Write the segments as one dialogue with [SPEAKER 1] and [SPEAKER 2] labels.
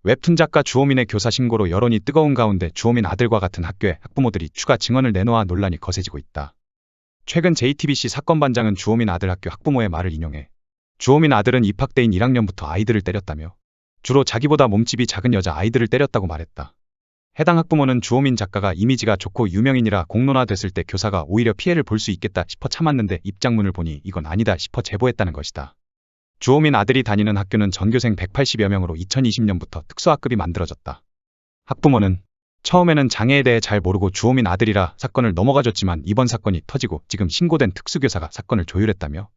[SPEAKER 1] 웹툰 작가 주호민의 교사 신고로 여론이 뜨거운 가운데 주호민 아들과 같은 학교의 학부모들이 추가 증언을 내놓아 논란이 거세지고 있다. 최근 JTBC 사건 반장은 주호민 아들 학교 학부모의 말을 인용해 주호민 아들은 입학 때인 1학년부터 아이들을 때렸다며 주로 자기보다 몸집이 작은 여자 아이들을 때렸다고 말했다. 해당 학부모는 주호민 작가가 이미지가 좋고 유명인이라 공론화됐을 때 교사가 오히려 피해를 볼 수 있겠다 싶어 참았는데 입장문을 보니 이건 아니다 싶어 제보했다는 것이다. 주호민 아들이 다니는 학교는 전교생 180여 명으로 2020년부터 특수학급이 만들어졌다. 학부모는 처음에는 장애에 대해 잘 모르고 주호민 아들이라 사건을 넘어가줬지만 이번 사건이 터지고 지금 신고된 특수교사가 사건을 조율했다며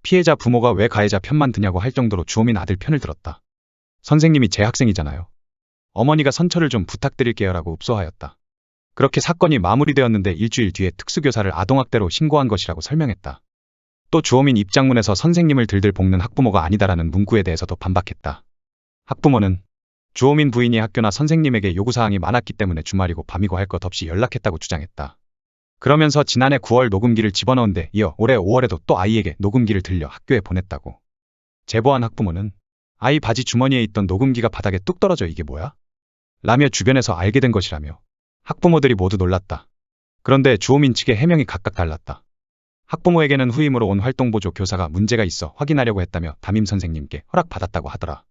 [SPEAKER 1] 피해자 부모가 왜 가해자 편만 드냐고 할 정도로 주호민 아들 편을 들었다. 선생님이 제 학생이잖아요. 어머니가 선처를 좀 부탁드릴게요라고 읍소하였다. 그렇게 사건이 마무리되었는데 일주일 뒤에 특수교사를 아동학대로 신고한 것이라고 설명했다. 또 주호민 입장문에서 선생님을 들들 볶는 학부모가 아니다라는 문구에 대해서도 반박했다. 학부모는 주호민 부인이 학교나 선생님에게 요구사항이 많았기 때문에 주말이고 밤이고 할 것 없이 연락했다고 주장했다. 그러면서 지난해 9월 녹음기를 집어넣은 데 이어 올해 5월에도 또 아이에게 녹음기를 들려 학교에 보냈다고. 제보한 학부모는 아이 바지 주머니에 있던 녹음기가 바닥에 뚝 떨어져 이게 뭐야? 라며 주변에서 알게 된 것이라며 학부모들이 모두 놀랐다. 그런데 주호민 측의 해명이 각각 달랐다. 학부모에게는 후임으로 온 활동보조 교사가 문제가 있어 확인하려고 했다며 담임 선생님께 허락받았다고 하더라.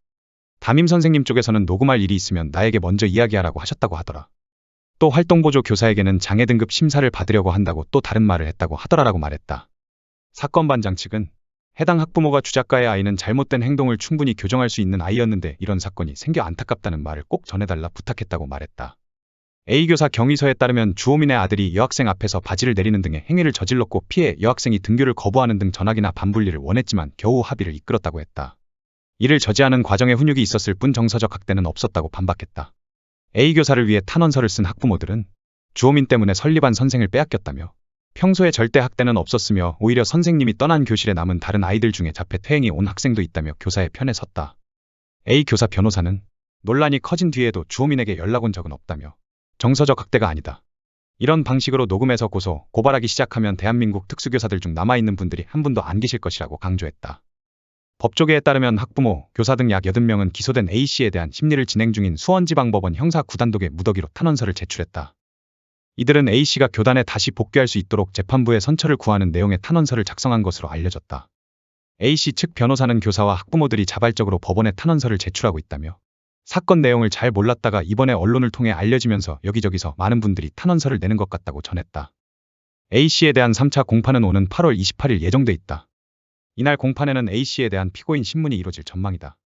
[SPEAKER 1] 담임 선생님 쪽에서는 녹음할 일이 있으면 나에게 먼저 이야기하라고 하셨다고 하더라. 또 활동보조 교사에게는 장애 등급 심사를 받으려고 한다고 또 다른 말을 했다고 하더라라고 말했다. 사건 반장 측은 해당 학부모가 주작가의 아이는 잘못된 행동을 충분히 교정할 수 있는 아이였는데 이런 사건이 생겨 안타깝다는 말을 꼭 전해달라 부탁했다고 말했다. A교사 경위서에 따르면 주호민의 아들이 여학생 앞에서 바지를 내리는 등의 행위를 저질렀고 피해 여학생이 등교를 거부하는 등 전학이나 반분리를 원했지만 겨우 합의를 이끌었다고 했다. 이를 저지하는 과정에 훈육이 있었을 뿐 정서적 학대는 없었다고 반박했다. A교사를 위해 탄원서를 쓴 학부모들은 주호민 때문에 설립한 선생을 빼앗겼다며 평소에 절대 학대는 없었으며 오히려 선생님이 떠난 교실에 남은 다른 아이들 중에 자폐 퇴행이 온 학생도 있다며 교사의 편에 섰다. A교사 변호사는 논란이 커진 뒤에도 주호민에게 연락 온 적은 없다며 정서적 학대가 아니다. 이런 방식으로 녹음해서 고발하기 시작하면 대한민국 특수교사들 중 남아있는 분들이 한 분도 안 계실 것이라고 강조했다. 법조계에 따르면 학부모, 교사 등 약 80명은 기소된 A씨에 대한 심리를 진행 중인 수원지방법원 형사 9단독에 무더기로 탄원서를 제출했다. 이들은 A씨가 교단에 다시 복귀할 수 있도록 재판부에 선처를 구하는 내용의 탄원서를 작성한 것으로 알려졌다. A씨 측 변호사는 교사와 학부모들이 자발적으로 법원에 탄원서를 제출하고 있다며 사건 내용을 잘 몰랐다가 이번에 언론을 통해 알려지면서 여기저기서 많은 분들이 탄원서를 내는 것 같다고 전했다. A씨에 대한 3차 공판은 오는 8월 28일 예정돼 있다. 이날 공판에는 A씨에 대한 피고인 신문이 이뤄질 전망이다.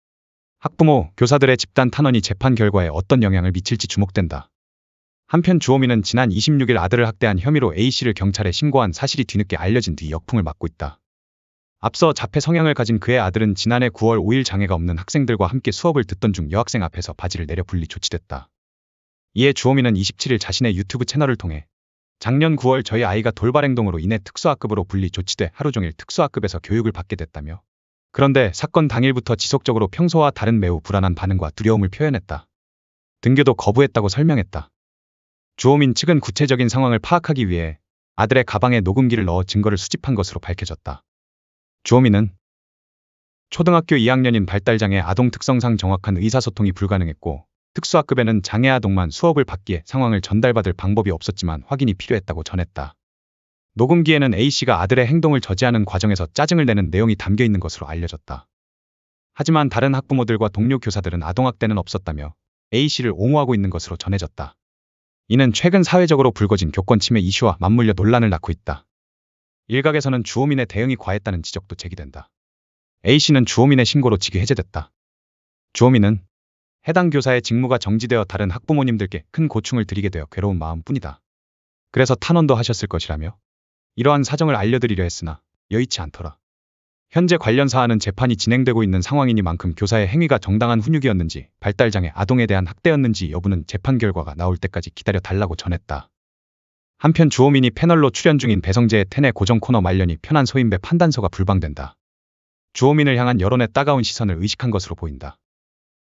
[SPEAKER 1] 학부모, 교사들의 집단 탄원이 재판 결과에 어떤 영향을 미칠지 주목된다. 한편 주호민은 지난 26일 아들을 학대한 혐의로 A씨를 경찰에 신고한 사실이 뒤늦게 알려진 뒤 역풍을 맞고 있다. 앞서 자폐 성향을 가진 그의 아들은 지난해 9월 5일 장애가 없는 학생들과 함께 수업을 듣던 중 여학생 앞에서 바지를 내려 분리 조치됐다. 이에 주호민은 27일 자신의 유튜브 채널을 통해 작년 9월 저희 아이가 돌발행동으로 인해 특수학급으로 분리 조치돼 하루 종일 특수학급에서 교육을 받게 됐다며 그런데 사건 당일부터 지속적으로 평소와 다른 매우 불안한 반응과 두려움을 표현했다. 등교도 거부했다고 설명했다. 주호민 측은 구체적인 상황을 파악하기 위해 아들의 가방에 녹음기를 넣어 증거를 수집한 것으로 밝혀졌다. 주호민은 초등학교 2학년인 발달장애 아동 특성상 정확한 의사소통이 불가능했고 특수학급에는 장애 아동만 수업을 받기에 상황을 전달받을 방법이 없었지만 확인이 필요했다고 전했다. 녹음기에는 A씨가 아들의 행동을 저지하는 과정에서 짜증을 내는 내용이 담겨 있는 것으로 알려졌다. 하지만 다른 학부모들과 동료 교사들은 아동학대는 없었다며 A씨를 옹호하고 있는 것으로 전해졌다. 이는 최근 사회적으로 불거진 교권 침해 이슈와 맞물려 논란을 낳고 있다. 일각에서는 주호민의 대응이 과했다는 지적도 제기된다. A씨는 주호민의 신고로 직위 해제됐다. 주호민은 해당 교사의 직무가 정지되어 다른 학부모님들께 큰 고충을 드리게 되어 괴로운 마음뿐이다. 그래서 탄원도 하셨을 것이라며 이러한 사정을 알려드리려 했으나 여의치 않더라. 현재 관련 사안은 재판이 진행되고 있는 상황이니만큼 교사의 행위가 정당한 훈육이었는지 발달장애 아동에 대한 학대였는지 여부는 재판 결과가 나올 때까지 기다려 달라고 전했다. 한편 주호민이 패널로 출연 중인 배성재의 텐의 고정 코너 말년이 편한 소인배 판단서가 불방된다. 주호민을 향한 여론의 따가운 시선을 의식한 것으로 보인다.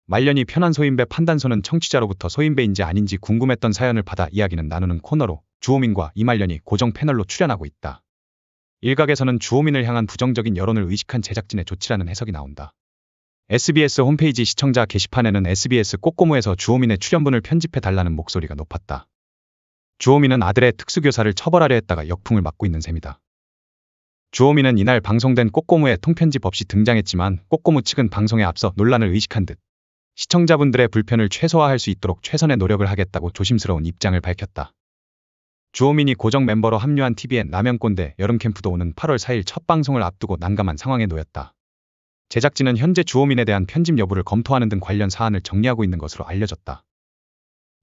[SPEAKER 1] 말년이 편한 소인배 판단서는 청취자로부터 소인배인지 아닌지 궁금했던 사연을 받아 이야기는 나누는 코너로 주호민과 이말년이 고정 패널로 출연하고 있다. 일각에서는 주호민을 향한 부정적인 여론을 의식한 제작진의 조치라는 해석이 나온다. SBS 홈페이지 시청자 게시판에는 SBS 꼬꼬무에서 주호민의 출연분을 편집해 달라는 목소리가 높았다. 주호민은 아들의 특수교사를 처벌하려 했다가 역풍을 맞고 있는 셈이다. 주호민은 이날 방송된 꼬꼬무에 통편집 없이 등장했지만 꼬꼬무 측은 방송에 앞서 논란을 의식한 듯 시청자분들의 불편을 최소화할 수 있도록 최선의 노력을 하겠다고 조심스러운 입장을 밝혔다. 주호민이 고정 멤버로 합류한 TVN 라면꼰대 여름캠프도 오는 8월 4일 첫 방송을 앞두고 난감한 상황에 놓였다. 제작진은 현재 주호민에 대한 편집 여부를 검토하는 등 관련 사안을 정리하고 있는 것으로 알려졌다.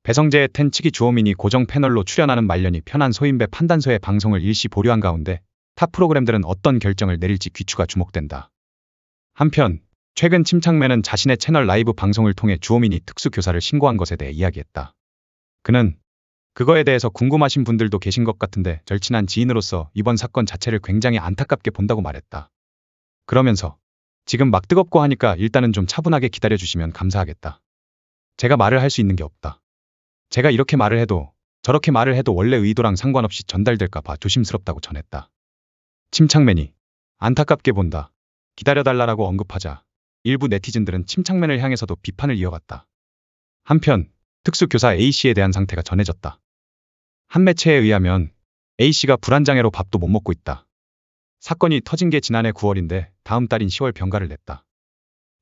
[SPEAKER 1] 배성재의 텐 측이 주호민이 고정 패널로 출연하는 말년이 편한 소인배 판단소의 방송을 일시 보류한 가운데 타 프로그램들은 어떤 결정을 내릴지 귀추가 주목된다. 한편 최근 침착맨은 자신의 채널 라이브 방송을 통해 주호민이 특수교사를 신고한 것에 대해 이야기했다. 그는 그거에 대해서 궁금하신 분들도 계신 것 같은데 절친한 지인으로서 이번 사건 자체를 굉장히 안타깝게 본다고 말했다. 그러면서 지금 막 뜨겁고 하니까 일단은 좀 차분하게 기다려주시면 감사하겠다. 제가 말을 할 수 있는 게 없다. 제가 이렇게 말을 해도 저렇게 말을 해도 원래 의도랑 상관없이 전달될까 봐 조심스럽다고 전했다. 침착맨이 안타깝게 본다. 기다려달라고 언급하자 일부 네티즌들은 침착맨을 향해서도 비판을 이어갔다. 한편 특수교사 A씨에 대한 상태가 전해졌다. 한 매체에 의하면 A씨가 불안장애로 밥도 못 먹고 있다. 사건이 터진 게 지난해 9월인데 다음 달인 10월 병가를 냈다.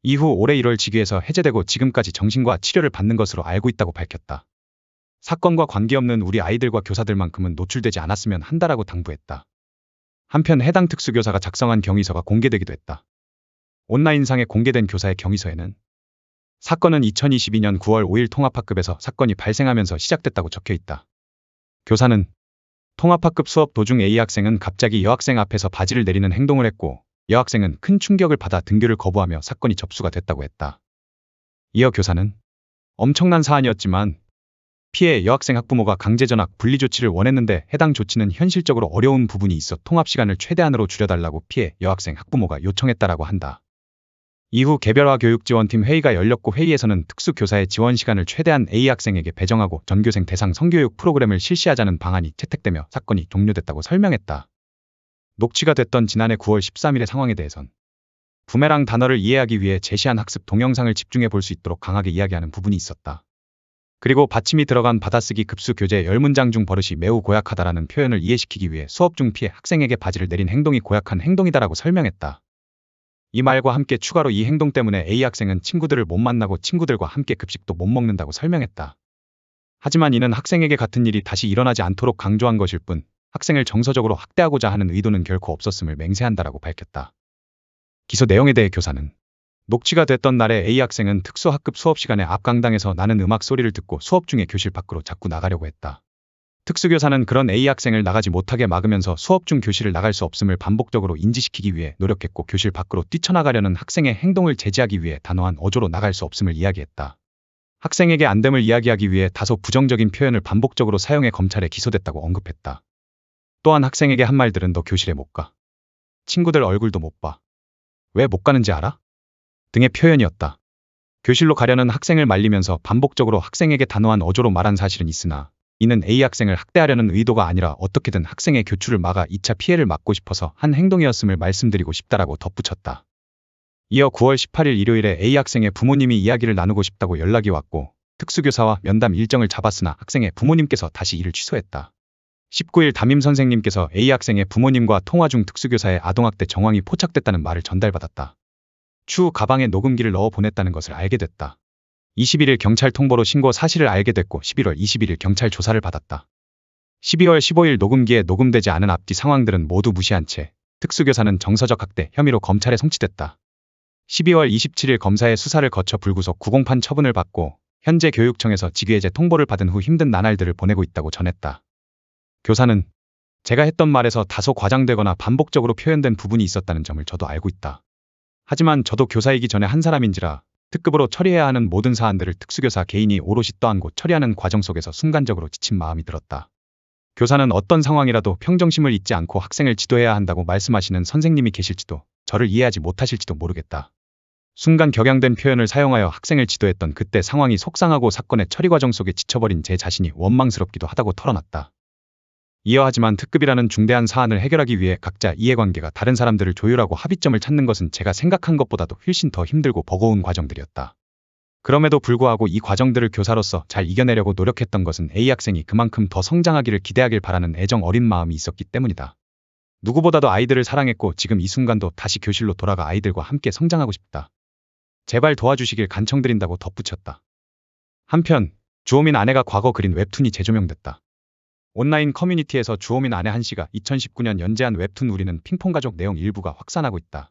[SPEAKER 1] 이후 올해 1월 직위에서 해제되고 지금까지 정신과 치료를 받는 것으로 알고 있다고 밝혔다. 사건과 관계없는 우리 아이들과 교사들만큼은 노출되지 않았으면 한다라고 당부했다. 한편 해당 특수교사가 작성한 경위서가 공개되기도 했다. 온라인상에 공개된 교사의 경위서에는 사건은 2022년 9월 5일 통합학급에서 사건이 발생하면서 시작됐다고 적혀 있다. 교사는 통합학급 수업 도중 A 학생은 갑자기 여학생 앞에서 바지를 내리는 행동을 했고 여학생은 큰 충격을 받아 등교를 거부하며 사건이 접수가 됐다고 했다. 이어 교사는 엄청난 사안이었지만 피해 여학생 학부모가 강제전학 분리조치를 원했는데 해당 조치는 현실적으로 어려운 부분이 있어 통합시간을 최대한으로 줄여달라고 피해 여학생 학부모가 요청했다라고 한다. 이후 개별화 교육지원팀 회의가 열렸고 회의에서는 특수교사의 지원시간을 최대한 A 학생에게 배정하고 전교생 대상 성교육 프로그램을 실시하자는 방안이 채택되며 사건이 종료됐다고 설명했다. 녹취가 됐던 지난해 9월 13일의 상황에 대해선 부메랑 단어를 이해하기 위해 제시한 학습 동영상을 집중해 볼 수 있도록 강하게 이야기하는 부분이 있었다. 그리고 받침이 들어간 받아쓰기 급수 교재 10문장 중 버릇이 매우 고약하다라는 표현을 이해시키기 위해 수업 중 피해 학생에게 바지를 내린 행동이 고약한 행동이다라고 설명했다. 이 말과 함께 추가로 이 행동 때문에 A 학생은 친구들을 못 만나고 친구들과 함께 급식도 못 먹는다고 설명했다. 하지만 이는 학생에게 같은 일이 다시 일어나지 않도록 강조한 것일 뿐 학생을 정서적으로 학대하고자 하는 의도는 결코 없었음을 맹세한다라고 밝혔다. 기소 내용에 대해 교사는 녹취가 됐던 날에 A 학생은 특수학급 수업 시간에 앞 강당에서 나는 음악 소리를 듣고 수업 중에 교실 밖으로 자꾸 나가려고 했다. 특수교사는 그런 A 학생을 나가지 못하게 막으면서 수업 중 교실을 나갈 수 없음을 반복적으로 인지시키기 위해 노력했고 교실 밖으로 뛰쳐나가려는 학생의 행동을 제지하기 위해 단호한 어조로 나갈 수 없음을 이야기했다. 학생에게 안됨을 이야기하기 위해 다소 부정적인 표현을 반복적으로 사용해 검찰에 기소됐다고 언급했다. 또한 학생에게 한 말들은 너 교실에 못 가. 친구들 얼굴도 못 봐. 왜 못 가는지 알아? 등의 표현이었다. 교실로 가려는 학생을 말리면서 반복적으로 학생에게 단호한 어조로 말한 사실은 있으나 이는 A 학생을 학대하려는 의도가 아니라 어떻게든 학생의 교출을 막아 2차 피해를 막고 싶어서 한 행동이었음을 말씀드리고 싶다라고 덧붙였다. 이어 9월 18일 일요일에 A 학생의 부모님이 이야기를 나누고 싶다고 연락이 왔고 특수교사와 면담 일정을 잡았으나 학생의 부모님께서 다시 이를 취소했다. 19일 담임 선생님께서 A 학생의 부모님과 통화 중 특수교사의 아동학대 정황이 포착됐다는 말을 전달받았다. 추후 가방에 녹음기를 넣어 보냈다는 것을 알게 됐다. 21일 경찰 통보로 신고 사실을 알게 됐고 11월 21일 경찰 조사를 받았다. 12월 15일 녹음기에 녹음되지 않은 앞뒤 상황들은 모두 무시한 채 특수교사는 정서적 학대 혐의로 검찰에 송치됐다. 12월 27일 검사의 수사를 거쳐 불구속 구공판 처분을 받고 현재 교육청에서 직위해제 통보를 받은 후 힘든 나날들을 보내고 있다고 전했다. 교사는 제가 했던 말에서 다소 과장되거나 반복적으로 표현된 부분이 있었다는 점을 저도 알고 있다. 하지만 저도 교사이기 전에 한 사람인지라 특급으로 처리해야 하는 모든 사안들을 특수교사 개인이 오롯이 떠안고 처리하는 과정 속에서 순간적으로 지친 마음이 들었다. 교사는 어떤 상황이라도 평정심을 잊지 않고 학생을 지도해야 한다고 말씀하시는 선생님이 계실지도 저를 이해하지 못하실지도 모르겠다. 순간 격양된 표현을 사용하여 학생을 지도했던 그때 상황이 속상하고 사건의 처리 과정 속에 지쳐버린 제 자신이 원망스럽기도 하다고 털어놨다. 이어 하지만 특급이라는 중대한 사안을 해결하기 위해 각자 이해관계가 다른 사람들을 조율하고 합의점을 찾는 것은 제가 생각한 것보다도 훨씬 더 힘들고 버거운 과정들이었다. 그럼에도 불구하고 이 과정들을 교사로서 잘 이겨내려고 노력했던 것은 A 학생이 그만큼 더 성장하기를 기대하길 바라는 애정 어린 마음이 있었기 때문이다. 누구보다도 아이들을 사랑했고 지금 이 순간도 다시 교실로 돌아가 아이들과 함께 성장하고 싶다. 제발 도와주시길 간청드린다고 덧붙였다. 한편 주호민 아내가 과거 그린 웹툰이 재조명됐다. 온라인 커뮤니티에서 주호민 아내 한씨가 2019년 연재한 웹툰 우리는 핑퐁가족 내용 일부가 확산하고 있다.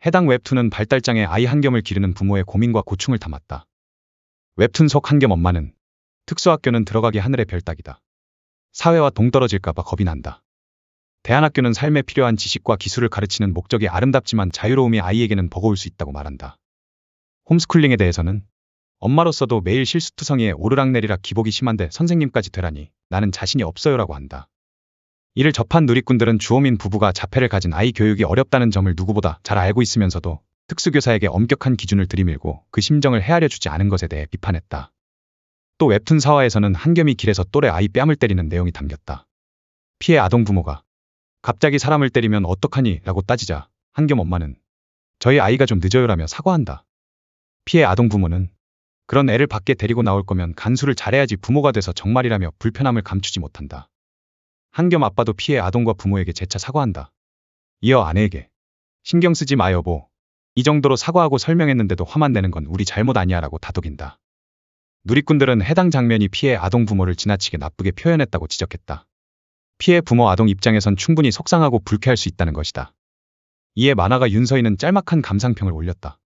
[SPEAKER 1] 해당 웹툰은 발달장애 아이 한겸을 기르는 부모의 고민과 고충을 담았다. 웹툰 속 한겸 엄마는 특수학교는 들어가기 하늘의 별 따기다. 사회와 동떨어질까봐 겁이 난다. 대안학교는 삶에 필요한 지식과 기술을 가르치는 목적이 아름답지만 자유로움이 아이에게는 버거울 수 있다고 말한다. 홈스쿨링에 대해서는 엄마로서도 매일 실수투성이에 오르락내리락 기복이 심한데 선생님까지 되라니 나는 자신이 없어요라고 한다. 이를 접한 누리꾼들은 주호민 부부가 자폐를 가진 아이 교육이 어렵다는 점을 누구보다 잘 알고 있으면서도 특수교사에게 엄격한 기준을 들이밀고 그 심정을 헤아려 주지 않은 것에 대해 비판했다. 또 웹툰 사화에서는 한겸이 길에서 또래 아이 뺨을 때리는 내용이 담겼다. 피해 아동 부모가 갑자기 사람을 때리면 어떡하니? 라고 따지자 한겸 엄마는 저희 아이가 좀 늦어요라며 사과한다. 피해 아동 부모는 그런 애를 밖에 데리고 나올 거면 간수를 잘해야지 부모가 돼서 정말이라며 불편함을 감추지 못한다. 한겸 아빠도 피해 아동과 부모에게 재차 사과한다. 이어 아내에게 신경 쓰지 마 여보. 이 정도로 사과하고 설명했는데도 화만 내는 건 우리 잘못 아니야 라고 다독인다. 누리꾼들은 해당 장면이 피해 아동 부모를 지나치게 나쁘게 표현했다고 지적했다. 피해 부모 아동 입장에선 충분히 속상하고 불쾌할 수 있다는 것이다. 이에 만화가 윤서희는 짤막한 감상평을 올렸다.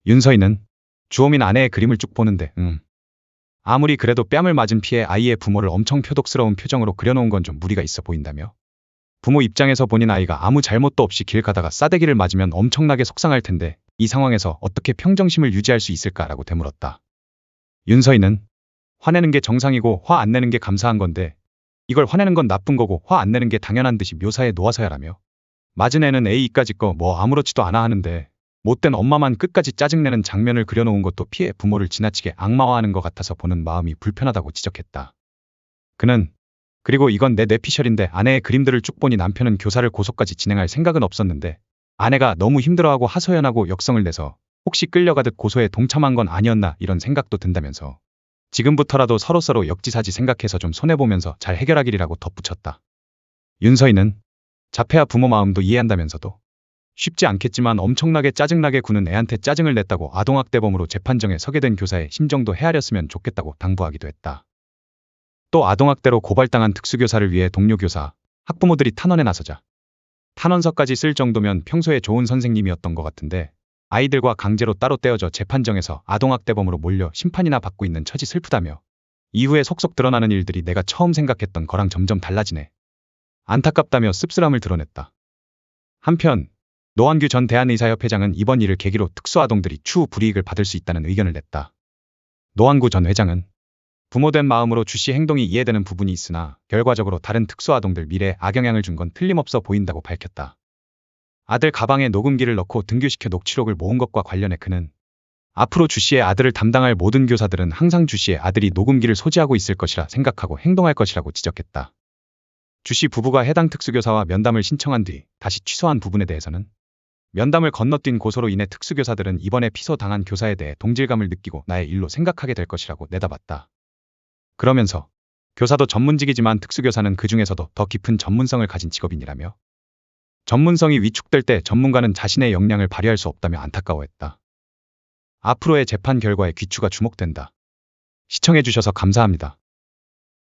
[SPEAKER 1] 윤서희는 주호민 아내의 그림을 쭉 보는데 아무리 그래도 뺨을 맞은 피해 아이의 부모를 엄청 표독스러운 표정으로 그려놓은 건 좀 무리가 있어 보인다며 부모 입장에서 본인 아이가 아무 잘못도 없이 길 가다가 싸대기를 맞으면 엄청나게 속상할 텐데 이 상황에서 어떻게 평정심을 유지할 수 있을까라고 되물었다. 윤서희는 화내는 게 정상이고 화 안 내는 게 감사한 건데 이걸 화내는 건 나쁜 거고 화 안 내는 게 당연한 듯이 묘사해 놓아서야라며 맞은 애는 A 이까짓 거 뭐 아무렇지도 않아 하는데 못된 엄마만 끝까지 짜증내는 장면을 그려놓은 것도 피해 부모를 지나치게 악마화하는 것 같아서 보는 마음이 불편하다고 지적했다. 그는 그리고 이건 내 뇌피셜인데 아내의 그림들을 쭉 보니 남편은 교사를 고소까지 진행할 생각은 없었는데 아내가 너무 힘들어하고 하소연하고 역성을 내서 혹시 끌려가듯 고소에 동참한 건 아니었나 이런 생각도 든다면서 지금부터라도 서로서로 역지사지 생각해서 좀 손해보면서 잘 해결하기리라고 덧붙였다. 윤서희는 자폐아 부모 마음도 이해한다면서도 쉽지 않겠지만 엄청나게 짜증나게 구는 애한테 짜증을 냈다고 아동학대범으로 재판정에 서게 된 교사의 심정도 헤아렸으면 좋겠다고 당부하기도 했다. 또 아동학대로 고발당한 특수교사를 위해 동료 교사, 학부모들이 탄원에 나서자 탄원서까지 쓸 정도면 평소에 좋은 선생님이었던 것 같은데 아이들과 강제로 따로 떼어져 재판정에서 아동학대범으로 몰려 심판이나 받고 있는 처지 슬프다며 이후에 속속 드러나는 일들이 내가 처음 생각했던 거랑 점점 달라지네. 안타깝다며 씁쓸함을 드러냈다. 한편 노한규 전 대한의사협회장은 이번 일을 계기로 특수아동들이 추후 불이익을 받을 수 있다는 의견을 냈다. 노한구 전 회장은 부모된 마음으로 주씨 행동이 이해되는 부분이 있으나 결과적으로 다른 특수아동들 미래에 악영향을 준 건 틀림없어 보인다고 밝혔다. 아들 가방에 녹음기를 넣고 등교시켜 녹취록을 모은 것과 관련해 그는 앞으로 주씨의 아들을 담당할 모든 교사들은 항상 주씨의 아들이 녹음기를 소지하고 있을 것이라 생각하고 행동할 것이라고 지적했다. 주씨 부부가 해당 특수교사와 면담을 신청한 뒤 다시 취소한 부분에 대해서는 면담을 건너뛴 고소로 인해 특수교사들은 이번에 피소당한 교사에 대해 동질감을 느끼고 나의 일로 생각하게 될 것이라고 내다봤다. 그러면서 교사도 전문직이지만 특수교사는 그 중에서도 더 깊은 전문성을 가진 직업인이라며 전문성이 위축될 때 전문가는 자신의 역량을 발휘할 수 없다며 안타까워했다. 앞으로의 재판 결과에 귀추가 주목된다. 시청해주셔서 감사합니다.